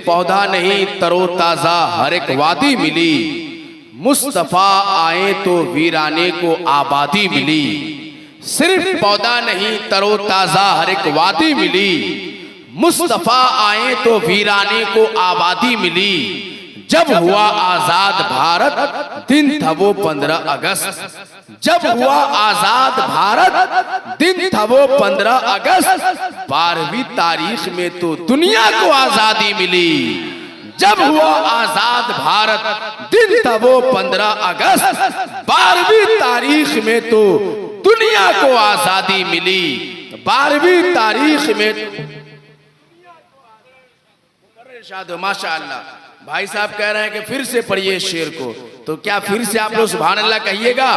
पौधा नहीं तरोताजा हर एक वादी मिली, मुस्तफा आए तो वीराने को आबादी मिली। सिर्फ पौधा नहीं तरोताजा हर एक वादी मिली, मुस्तफा आए तो वीराने को आबादी मिली। जब हुआ आजाद भारत दिन था वो 15 अगस्त, जब हुआ आजाद भारत दिन था वो 15 अगस्त। 12वीं तारीख में तो दुनिया को आजादी मिली। जब हुआ आजाद भारत दिन था वो 15 अगस्त। 12वीं तारीख में तो दुनिया को आजादी मिली। 12वीं तारीख में माशाअल्लाह। भाई साहब कह रहे हैं कि फिर से पढ़िए शेर को, तो क्या फिर से आप लोग सुभान अल्लाह कहिएगा?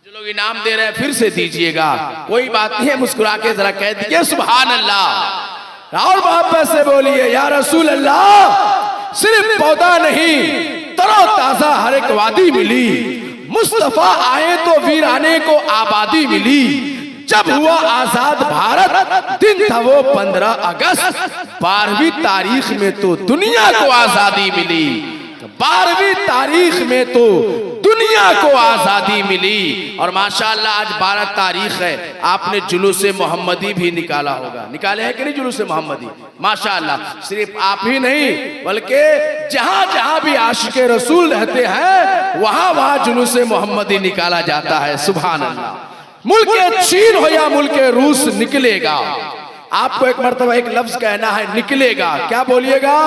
जो लोग इनाम दे रहे हैं फिर से दीजिएगा, कोई बात नहीं है, मुस्कुरा के जरा कह दीजिए सुभान अल्लाह और मोहब्बत से बोलिए या रसूल अल्लाह। सिर्फ पौधा नहीं तरोताजा हर एक वादी मिली, मुस्तफा आए तो वीराने को आबादी मिली। जब हुआ आजाद भारत दिन था वो 15 अगस्त। 12वीं तारीख में तो दुनिया को आजादी मिली। 12वीं तारीख में तो दुनिया को आजादी मिली। और माशाअल्लाह आज 12 तारीख है, आपने जुलूसे मोहम्मदी भी निकाला होगा, निकाले हैं कि नहीं जुलूसे मोहम्मदी? माशाअल्लाह सिर्फ आप ही नहीं बल्कि जहां जहां भी आशिके रसूल रहते हैं वहां वहां जुलूसे मोहम्मदी निकाला जाता है। सुभान अल्लाह। मुल्के चीन हो या मुल्के रूस निकलेगा। आपको एक मर्तबा एक लफ्ज कहना है, निकलेगा। क्या बोलिएगा?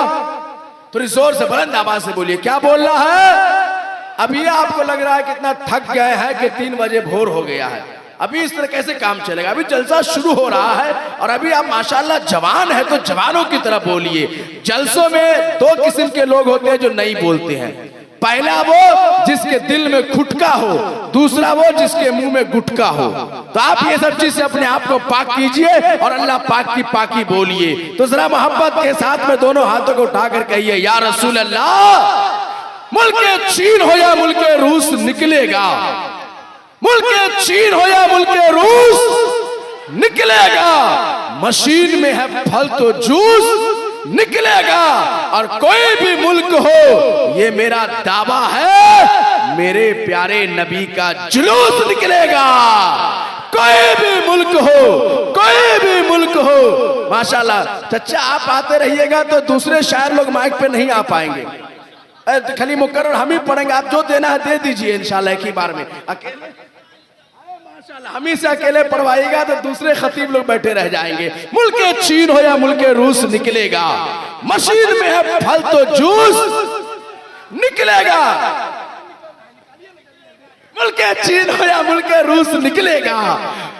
थोड़ी जोर से बुलंद आवाज से बोलिए, क्या बोलना है? अभी आपको लग रहा है कितना थक गए हैं कि 3 बजे भोर हो गया है, अभी इस तरह कैसे काम चलेगा? अभी जलसा शुरू हो रहा है और अभी आप माशाल्लाह जवान है तो जवानों की तरह बोलिए। जलसों में 2 किस्म के लोग होते हैं जो नहीं बोलते हैं। पहला वो जिसके दिल में खुटका हो, दूसरा वो जिसके मुंह में गुटका हो। तो आप ये सब चीज से अपने आप को पाक कीजिए और अल्लाह पाक की पाकी बोलिए। तो जरा मोहब्बत के साथ में दोनों हाथों को उठाकर कहिए या रसूल अल्लाह। मुल्के चीन हो या मुल्के रूस निकलेगा, मुल्के चीन हो या मुल्के रूस निकलेगा। मशीन में है फल तो जूस निकलेगा। और कोई भी मुल्क हो ये मेरा दावा है, मेरे प्यारे नबी का जुलूस निकलेगा। कोई भी मुल्क हो, कोई भी मुल्क हो। माशाल्लाह चचा आप आते रहिएगा तो दूसरे शायर लोग माइक पे नहीं आ पाएंगे। खाली मुकर्रर हम ही पढ़ेंगे, आप जो देना है दे दीजिए इंशाल्लाह एक ही बार में। अकेले हम ही से अकेले पढ़वाइएगा तो दूसरे खतीब लोग बैठे रह जाएंगे। मुल्के चीन हो या मुल्के रूस निकलेगा। मशीन में है फल तो जूस निकलेगा। मुल्के चीन हो या मुल्के रूस निकलेगा।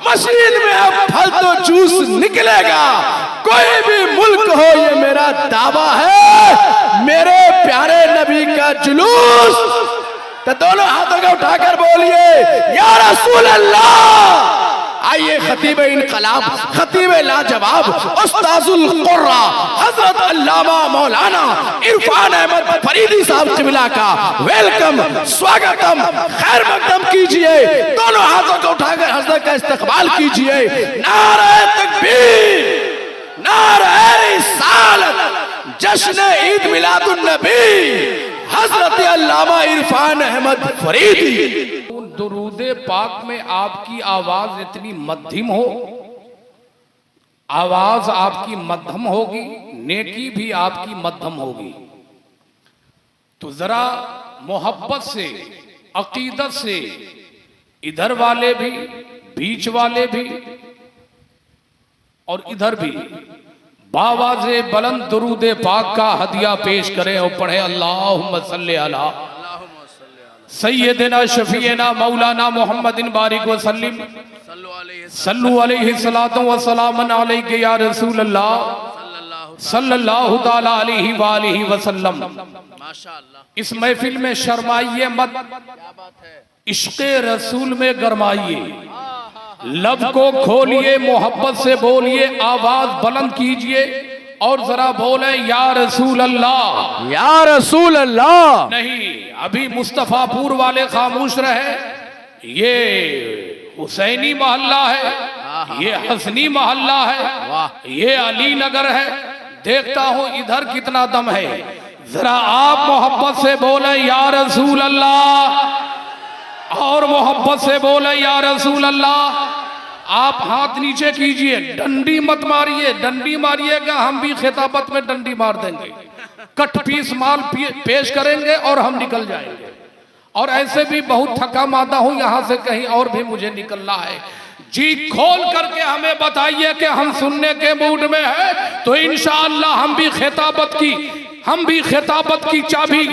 मशीन में है फल तो जूस निकलेगा। कोई भी मुल्क हो ये मेरा दावा है, मेरे प्यारे नबी का जुलूस। तो दोनों हाथों को उठाकर बोलिए या रसूल अल्लाह। आइए खतीब इनकलाब, खतीब लाजवाब, उस्ताजुल कुर्रा हजरत अल्लामा मौलाना इरफान अहमद फरीदी साहब किबला का वेलकम, स्वागतम, खैर मकदम कीजिए। दोनों हाथों को उठाकर हजरत का इस्तकबाल कीजिए। नारे तकबीर, नारे रिसालत, जश्न ईद मिलादुन नबी हजरत अल्लामा इरफान अहमद फरीदी। दुरूदे पाक में आपकी आवाज इतनी मध्यम हो, आवाज आपकी मध्यम होगी, नेकी भी आपकी मध्यम होगी। तो जरा मोहब्बत से, अकीदत से इधर वाले भी, बीच वाले भी और इधर भी बावाज़े बुलंद दुरूदे पाक का हदिया पेश करें और पढ़े अल्लाहुम्मा सल्ली अला सय्यदिना शफीना मौलाना मुहम्मदिन बारिक व सल्लिम सल्लु अलैहि सलातो व सलामन अलैका या रसूल अल्लाह सल्लल्लाहु तआला अलैहि व आलिहि वसल्लम। माशाअल्लाह। इस महफिल में शर्माइए मत, इश्क़े रसूल में गरमाइए, लब को खोलिए, मोहब्बत से बोलिए, आवाज बुलंद कीजिए और जरा बोले या रसूल अल्लाह, या रसूल अल्लाह। नहीं, अभी मुस्तफापुर वाले खामोश रहे। ये हुसैनी मोहल्ला है, ये हसनी मोहल्ला है, ये अली नगर है। देखता हूं इधर कितना दम है। जरा आप मोहब्बत से बोले या रसूल अल्लाह, और मोहब्बत से बोले या रसूल अल्लाह। आप हाथ नीचे कीजिए, डंडी मत मारिए, डंडी मारिएगा हम भी खिताबत में डंडी मार देंगे, कट पीस माल पेश करेंगे और हम निकल जाएंगे। और ऐसे भी बहुत थका मादा हूं, यहां से कहीं और भी मुझे निकलना है। जी खोल करके हमें बताइए कि हम सुनने के मूड में है, तो इंशाअल्लाह हम भी खिताबत की चाबी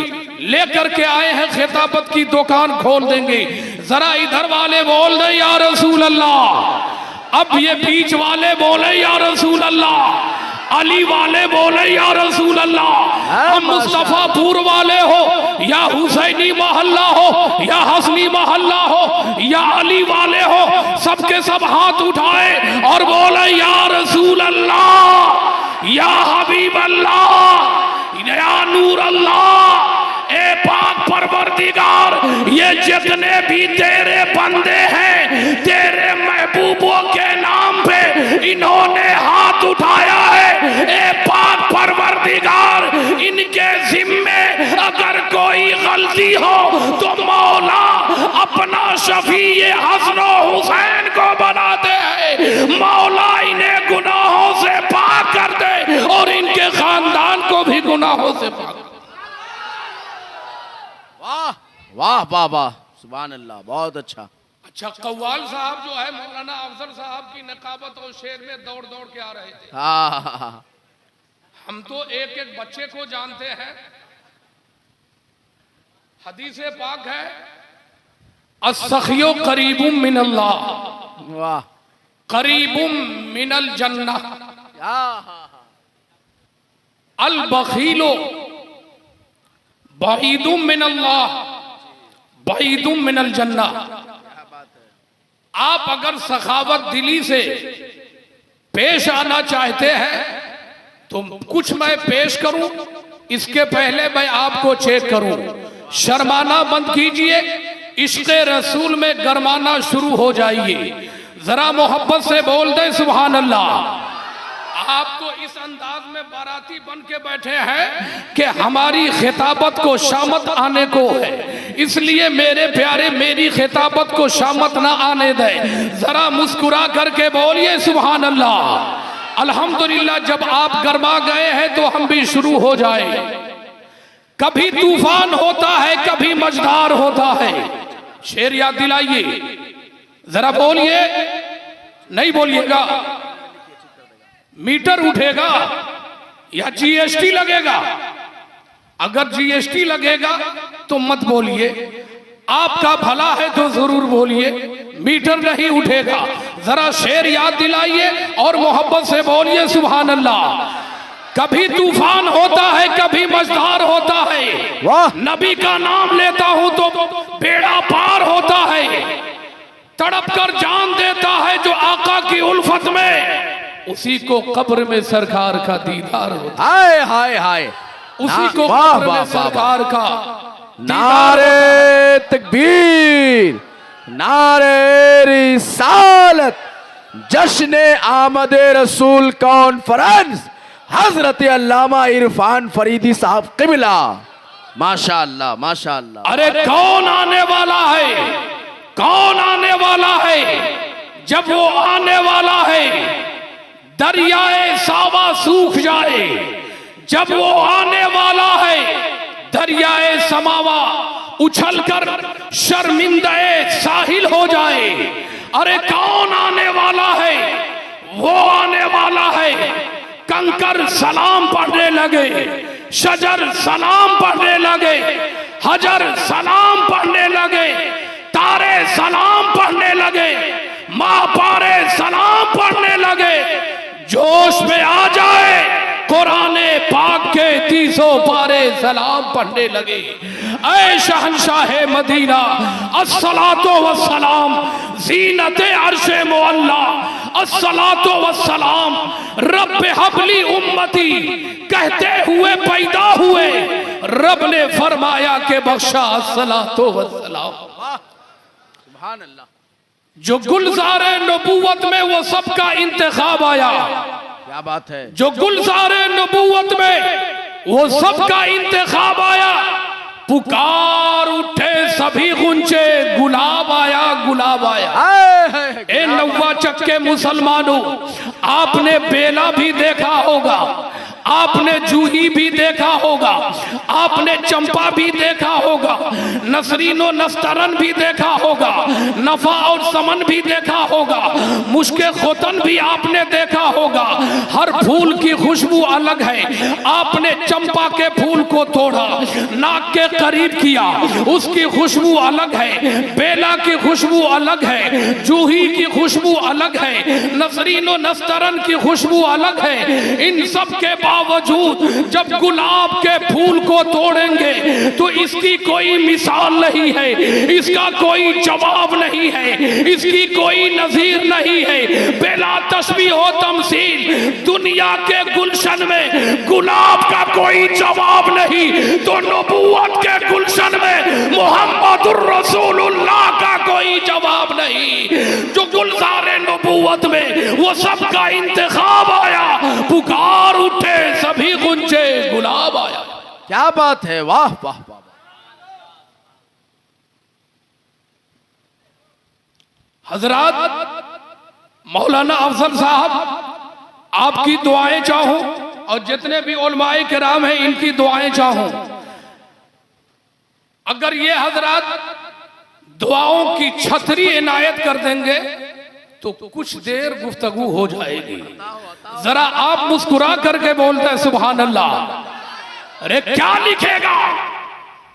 लेकर के आए हैं, खिताबत की दुकान खोल देंगे। जरा इधर वाले बोल दे या रसूल अल्लाह, अब ये बीच वाले बोले या रसूल अल्लाह, अली वाले बोले या रसूल अल्लाह, हम मुस्तफापुर वाले हो या हुसैनी मोहल्ला हो या हसनी मोहल्ला हो या अली वाले हो, सबके सब हाथ उठाए और बोले या रसूल अल्लाह, या हबीब अल्लाह, या नूर अल्लाह, ए पाक परवरदिगार, ये जितने भी तेरे बंदे हैं तेरे महबूबों के नाम पे इन्होंने हाथ उठाया है। ए पाक परवरदिगार, इनके जिम्मे अगर कोई गलती हो तो मौला अपना शफी हसन हुसैन को बनाते हैं। मौला इन्हें गुनाहों से पाक कर दे और इनके खानदान को भी गुनाहों से पाक। वाह वाह वाह वाह, सुभान अल्लाह, बहुत अच्छा। अच्छा, कव्वाल साहब जो है मौलाना अफजल साहब की नकाबत और शेर में दौड़ दौड़ के आ रहे थे। हाँ, हम तो एक एक बच्चे को जानते हैं। हदीसे पाक है, अस्सखियो करीबुम मिनल्लाह, वाह, करीबुम मिनल जन्नह, अल बखीलो बईदुम मिनल्लाह, बईदुम मिनल जन्नह। आप अगर सखावत दिली से पेश आना चाहते हैं तो कुछ मैं पेश करूं, इसके पहले मैं आपको चेक करूं। शर्माना बंद कीजिए, इश्क़े रसूल में गरमाना शुरू हो जाइए। जरा मोहब्बत से बोल दे सुभान अल्लाह। आप तो इस अंदाज में बाराती बन के बैठे हैं कि हमारी खिताबत को शामत आने को है, इसलिए मेरे प्यारे मेरी खिताबत को शामत ना आने दे। जरा मुस्कुरा करके बोलिए सुभान अल्लाह। अल्हम्दुलिल्लाह, जब आप गरमा गए हैं तो हम भी शुरू हो जाए। कभी तूफान होता है, कभी मझधार होता है। शेर याद दिलाइए, जरा बोलिए, नहीं बोलिएगा मीटर उठेगा या जीएसटी लगेगा। अगर जीएसटी लगेगा तो मत बोलिए, आपका भला है तो जरूर बोलिए, मीटर नहीं उठेगा। जरा शेर याद दिलाइए और मोहब्बत से बोलिए सुभान अल्लाह। कभी तूफान होता है, कभी मझधार होता है। वाह, नबी का नाम लेता हूं तो बेड़ा पार होता है। तड़प कर जान देता है जो आका की उल्फत में, उसी को कब्र में सरकार का दीदार होता है। हाय हाय हाय, उसी को कब्र में सरकार का। नारे तकबीर, नारे रिसालत, जश्न आमद रसूल कॉन्फ्रेंस, हजरत अल्लामा इरफान फरीदी साहब क़िबला। माशाअल्लाह माशाअल्लाह। अरे कौन आने वाला है, कौन आने वाला है? जब वो आने वाला है दरियाए सावा सूख जाए। जब वो आने वाला है दरियाए समावा उछलकर शर्मिंदाए साहिल हो जाए। अरे कौन आने वाला है? वो आने वाला है कंकर सलाम पढ़ने लगे, शजर सलाम पढ़ने लगे, हजर सलाम पढ़ने लगे, तारे सलाम पढ़ने लगे, माँ पारे सलाम पढ़ने लगे। जोश में आ जाए कुराने पाक के 300 पारे सलाम पढ़ने लगे। ऐ शहंशाहे मदीना अस्सलातो वस्सलाम ज़ीनते अर्शे मुअल्ला, अस्सलातो वस्सलाम रब्बे हबली उम्मती, कहते हुए पैदा हुए रब ने फरमाया के बख्शा अस्सलातो वस्सलाम। सुभान अल्लाह। जो गुलजारे नबूवत में वो सबका इंतखाब आया। क्या बात है। जो गुलजारे नबूवत में वो सबका इंतखाब आया, पुकार उठे सभी गुंजे, गुलाब आया गुलाब आया। ए नौवा चक्के मुसलमानों, आपने बेला भी देखा होगा, आपने जूही भी देखा होगा, आपने चंपा भी देखा होगा, नसरीनो नस्तरन भी देखा होगा, नफा और समन भी देखा होगा, मुश्के खोतन भी आपने देखा होगा। हर फूल की खुशबू अलग है। आपने चंपा के फूल को तोड़ा, नाक के करीब किया, उसकी खुशबू अलग है। बेला की खुशबू अलग है, जूही की खुशबू अलग है, नसरीनो नस्तरन की खुशबू अलग है। इन सब के बावजूद जब गुलाब के फूल को तोड़ेंगे तो इसकी कोई मिसाल नहीं है, इसका कोई जवाब नहीं है, इसकी कोई नजीर नहीं है। बेला तस्बीह हो तमसील, दुनिया के गुलशन में गुलाब का कोई जवाब नहीं, तो नबूवत के गुलशन में मुहम्मदुर रसूलुल्लाह का कोई जवाब नहीं। जो गुलजारे नबूवत में वो सबका इंतखाब आया, पुकार उठे सभी गुंजे, गुलाब आया। क्या बात है, वाह वाह वाह। हजरात, मौलाना अफजल साहब आपकी दुआएं चाहूं और जितने भी उलमाए किराम हैं इनकी दुआएं चाहूं। अगर ये हजरात दुआओं की छतरी इनायत कर देंगे तो कुछ देर गुफ्तगू हो जाएगी। जरा आप मुस्कुरा करके बोलते हैं सुभान अल्लाह। अरे क्या लिखेगा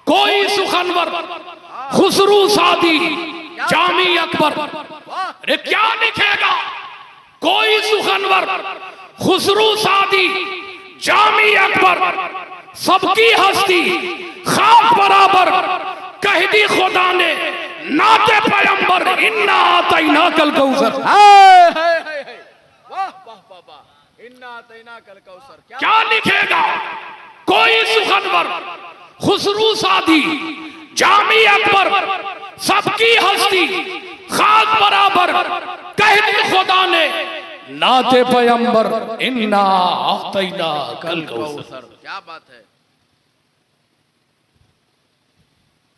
कोई सुखनवर, खुसरू सादी, जामी अकबर। अरे क्या लिखेगा कोई सुखनवर, खुसरू सादी, जामी अकबर। सबकी हस्ती खाक बराबर, कह दी खुदा ने नाते पैगंबर, इन्ना आतैना कल कौसर। क्या लिखेगा कोई सुखनवर, खुसरू सादी, जामी अकबर। सबकी हस्ती खाक बराबर, कह दी खुदा ने नाते पैगंबर, इन्ना आतैना कल कौसर। क्या बात है।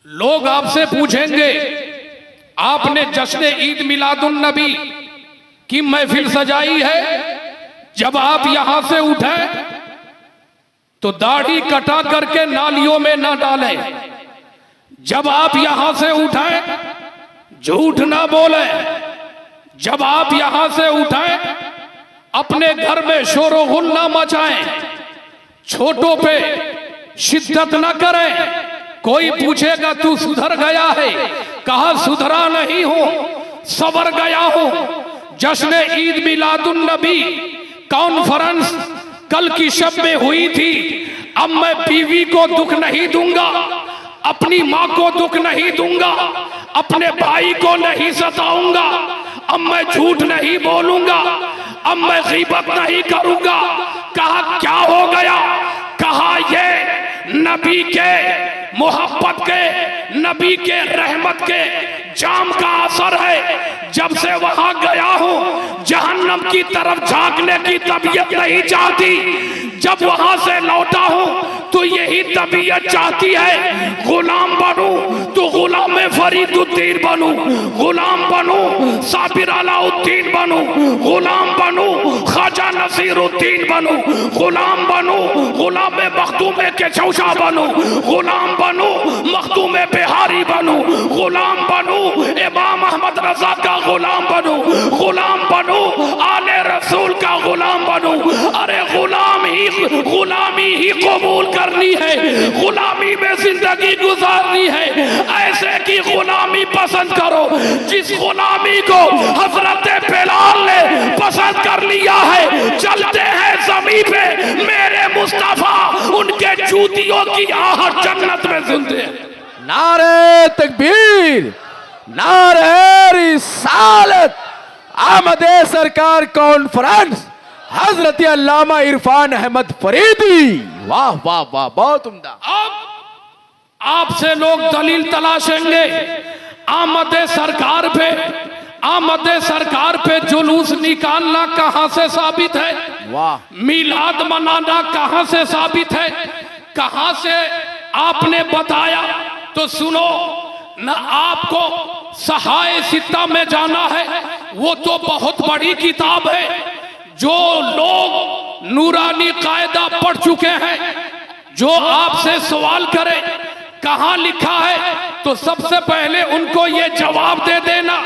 लोग आपसे पूछेंगे आपने जश्न ईद मिलादुन नबी की महफिल सजाई है, जब आप यहां से उठे तो दाढ़ी कटा करके नालियों में ना डालें। जब आप यहां से उठे झूठ ना बोले। जब आप यहां से उठे अपने घर में शोरो गुल ना मचाएं, छोटों पे शिद्दत ना करें। कोई पूछेगा तू सुधर गया है, कहा सुधरा नहीं हो, सबर गया हो। जश्न ईद मिलादुन नबी कॉन्फ्रेंस कल की शब में हुई थी। अब मैं बीवी को दुख नहीं दूंगा, अपनी माँ को दुख नहीं दूंगा, अपने भाई को नहीं सताऊंगा, अब मैं झूठ नहीं बोलूंगा, अब मैं गीबत नहीं करूंगा। कहा क्या हो गया? कहा ये नबी के मोहब्बत के, नबी के रहमत के जाम का असर है। जब से वहां गया हूं जहन्नम की तरफ झांकने की तबीयत नहीं चाहती। जब वहां से लौटा हूं तो यही तबीयत चाहती है गुलाम बनूं तो गुलाम फरीदुद्दीन बनूं, गुलाम बनूं साबिर अलाउद्दीन बनूं, गुलाम बनूं ख्वाजा नसीरुद्दीन बनूं, गुलाम बनूं गुलाम मखदूम के चौशा बनूं, गुलाम बनूं मखदूम बिहारी बनूं, गुलाम बनूं इमाम अहमद रजा का गुलाम बनूं, गुलाम बनूं आले रसूल का गुलाम बनूं। अरे गुलामी ही कबूल करनी है, गुलामी में जिंदगी गुजारनी है। ऐसे की गुलामी पसंद करो जिस गुलामी को हजरत बिलाल ने पसंद कर लिया है। चलते हैं ज़मीन पे मेरे मुस्तफा, उनके जूतियों की आहट जन्नत में सुनते हैं। नारे तकबीर, नारे रिसालत। आमदे सरकार कॉन्फ्रेंस हजरत अल्लामा इरफान अहमद फरीदी। वाह वाह वाह, बहुत उम्दा। अब आपसे लोग दलील तलाशेंगे आमद सरकार पे, आमदे सरकार पे जुलूस निकालना कहां से साबित है? वाह। मिलाद मनाना कहां से साबित है? कहां से आपने बताया? तो सुनो न, आपको सहाय सित्ता में जाना है, वो तो बहुत बड़ी किताब है। जो लोग नूरानी कायदा पढ़ चुके हैं, जो आपसे सवाल करें कहां लिखा है, तो सबसे पहले उनको ये जवाब दे देना,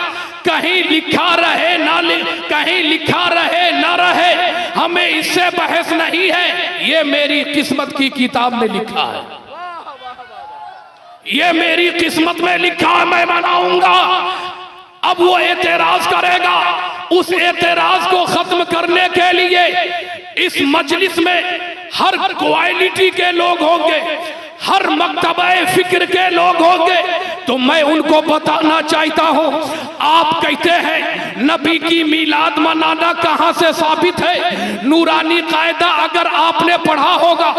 कहीं लिखा रहे ना कहीं लिखा रहे ना रहे, हमें इससे बहस नहीं है। ये मेरी किस्मत की किताब में लिखा है, ये मेरी किस्मत में लिखा है, मैं मनाऊंगा। अब वो एतराज करेगा, उस एतराज को खत्म करने के लिए इस मजलिस में हर क्वालिटी के लोग होंगे, हर मकतबे फिक्र के लोग होंगे। तो मैं उनको बताना चाहता हूं, आप कहते हैं नबी की मिलाद मनाना कहां से साबित है? नूरानी कायदा अगर आपने पढ़ा होगा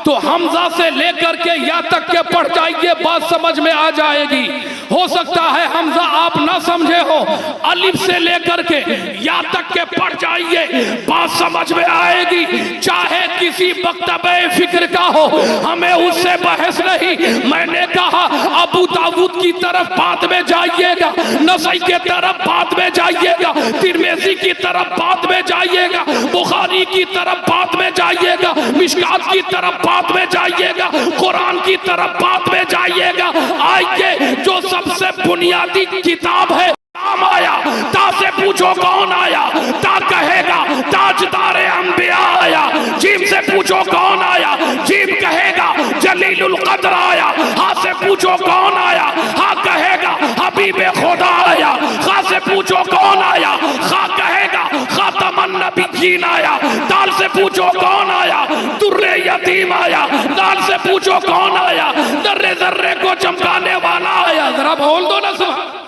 तो हमजा से लेकर के या तक के पढ़ जाइए, बात समझ में आ जाएगी। हो सकता है हमजा आप ना समझे हो, अलिफ से लेकर के या तक के पढ़ जाइए, बात समझ में आएगी। चाहे किसी मकतबे फिक्र का हो, हमें उससे बहस नहीं। मैंने कहा अबू दाऊद की तरफ बाद में जाइएगा, नसई के तरफ बाद में जाइएगा, तिरमिज़ी की तरफ बाद में जाइएगा, बुखारी की तरफ बाद में जाइएगा, मिशकात की तरफ बाद में जाइएगा, कुरान की तरफ बाद में जाइएगा। आइए, जो सबसे बुनियादी किताब है, नाम आया, ता से पूछो कौन आया, ता कहेगा ताजदार अंबिया आया। जीम से पूछो कौन आया, जीम कहेगा जलीलुल कद्र आया। हा से पूछो कौन आया, हा कहेगा हबीब खुदा आया। खा से पूछो कौन आया, खा कहेगा खातमन नबिय्यीन आया। दाल से पूछो कौन आया, दुर्रे यतीम आया। दाल से पूछो कौन आया, दर्रे दर्रे को चमकाने वाला आया। जरा बोल दो ना सुभान।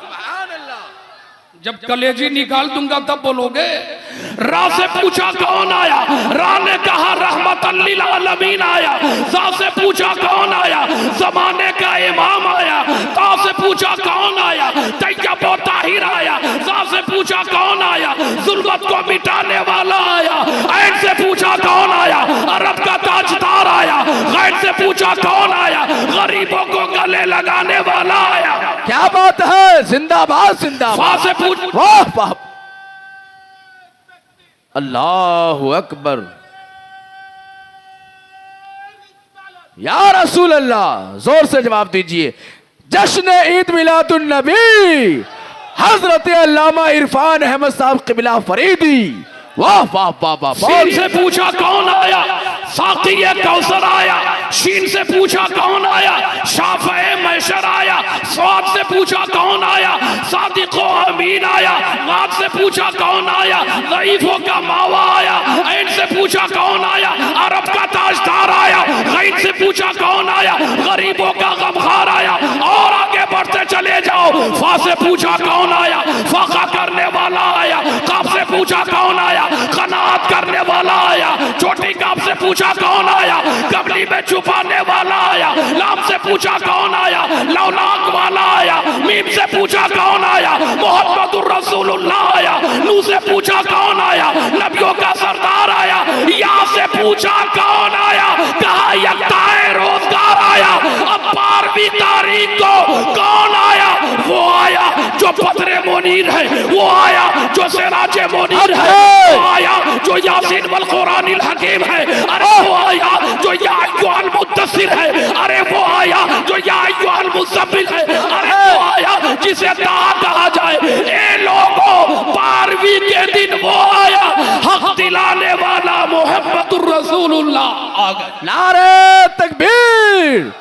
जब कलेजी निकाल दूंगा तब बोलोगे। रा से पूछा कौन आया, रा ने कहा रहमतल लिल आलमीन आया। सा से पूछा कौन आया, जमाने का इमाम आया। ता से पूछा कौन आया, तैयब व ताहिर आया। सा से पूछा कौन आया, जुल्मत को मिटाने वाला आया। ऐन से पूछा कौन आया, अरब का ताजदार आया। गैर से पूछा कौन आया, गरीबों को गले लगाने वाला आया। क्या बात है, जिंदाबाद जिंदाबाद। से पूछ, वाह वाह, अल्लाहु अकबर, या रसूल अल्लाह। जोर से जवाब दीजिए। जश्न ईद मिलादुन नबी हजरत अल्लामा इरफान अहमद साहब क़िबला फरीदी। वाह वाह वाह वाह। सीन से पूछा कौन आया, साक़िए कौसर आया। शीन से पूछा कौन आया, शाफ़े महशर आया। स्वाद से पूछा कौन आया, सादिक़ व अमीन आया। वाद से पूछा कौन आया, ज़ईफ़ों का मावा आया। ऐन से पूछा कौन आया, अरब का ताजदार आया। गैन से पूछा कौन आया, गरीबों का गमखार आया। और आगे बढ़ते चले जाओ। फा से पूछा कौन आया, फाका करने वाला आया। काफ से पूछा कौन आया, कनात करने वाला आया। छोटी काफ से पूछा कौन आया, कबली में छुपाने वाला आया। लाम से पूछा कौन आया, लौलाक वाला आया। मीम से पूछा कौन आया, मोहम्मदुर रसूलुल्लाह आया। नू से पूछा कौन आया, नबियों का सरदार आया। या से पूछा कौन आया, कहा यकताए रोजगार आया। अब 12वीं तारीख को कौन आया, वो आया जो बदरे मुनीर है। वो आया जो सिराजे मुनीर है। वो आया जो यासीन वल कुरानिल हकीम है। अरे वो आया जो या अय्युहल मुद्दस्सिर है। अरे वो आया जो या अय्युहल मुज़्ज़म्मिल है। अरे वो आया जिसे ताहा कहा जाए। ए लोगों, 12वीं के दिन वो आया, हक दिलाने वाला मोहम्मदुर रसूलुल्लाह आ गए। नारे तकबीर,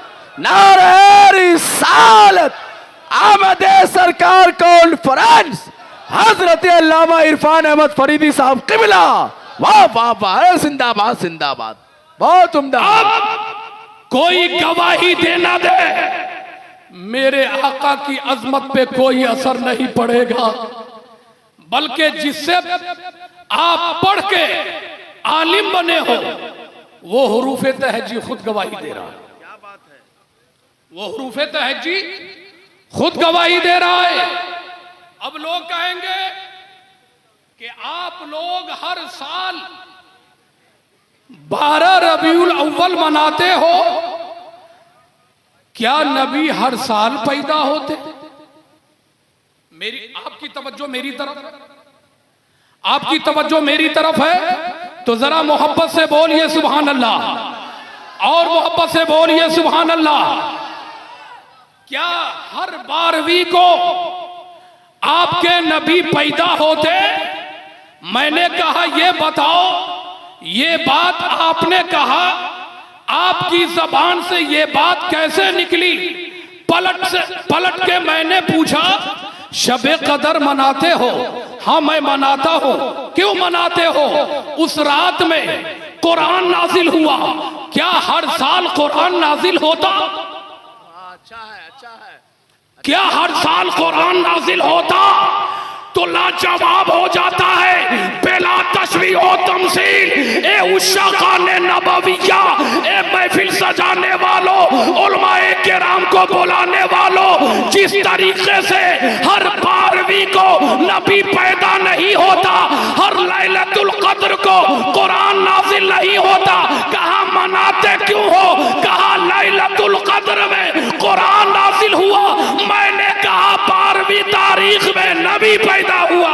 नारे रिसालत, आमदे सरकार कॉन्फ्रेंस हजरत अल्लामा इरफान अहमद फरीदी साहब क़िबला। वाह वाह वाह, जिंदाबाद जिंदाबाद, बहुत उम्दा। कोई गवाही देना दे, मेरे आका की अजमत पे कोई असर नहीं पड़ेगा, बल्कि जिससे आप पढ़ के आलिम बने हो वो हुरूफे तहज्जी खुद गवाही दे रहा है। वो हुरूफे तहज्जी खुद गवाही दे रहा है। अब लोग कहेंगे कि आप लोग हर साल 12 रबीउल अव्वल मनाते हो, क्या नबी हर साल पैदा होते? मेरी आपकी तवज्जो मेरी तरफ, आपकी तवज्जो मेरी तरफ है तो जरा मोहब्बत से बोलिए सुभान अल्लाह, और मोहब्बत से बोलिए सुभान अल्लाह। क्या हर 12वीं को आपके नबी पैदा होते? मैंने कहा ये बताओ, ये बात आपने कहा, आपकी जबान से ये बात कैसे निकली? पलट के मैंने पूछा शबे कदर मनाते हो? हाँ मैं मनाता हूं। क्यों मनाते हो? उस रात में कुरान नाजिल हुआ। क्या हर साल कुरान नाजिल होता? अच्छा है, अच्छा है। क्या हर साल कुरान नाजिल होता? तो लाजवाब हो जाता है। बेला तशबीह ओ तमसील, ए उश्शाक़ाने नबविया, ए महफिल सजाने वालों, उलमाए किराम को बुलाने वालों, जिस तरीके से हर 12वीं को नबी पैदा नहीं होता, हर लैलतुल कद्र को कुरान नाजिल नहीं होता, कहा मनाते क्यों हो? कहा लैलतुल कद्र में कुरान नाजिल हुआ। मैंने कहा 12वीं तारीख में नबी पैदा हुआ।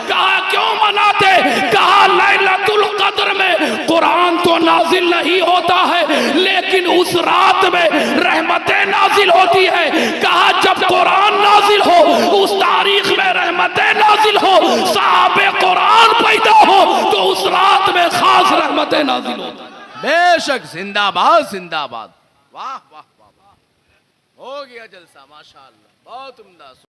कहा क्यों मनाते? कहा लैलतुल कद्र में कुरान तो नाजिल नहीं होता है, लेकिन उस रात में रहमतें नाजिल होती है। कहा जब कुरान नाजिल हो, उस तारीख में रहमतें नाजिल हो, साहबे कुरान पैदा हो, तो उस रात में खास रहमतें नाजिल होती। बेशक, जिंदाबाद जिंदाबाद। वाह वाह वाह वाह, हो गया जलसा, माशाअल्लाह, बहुत उम्दा।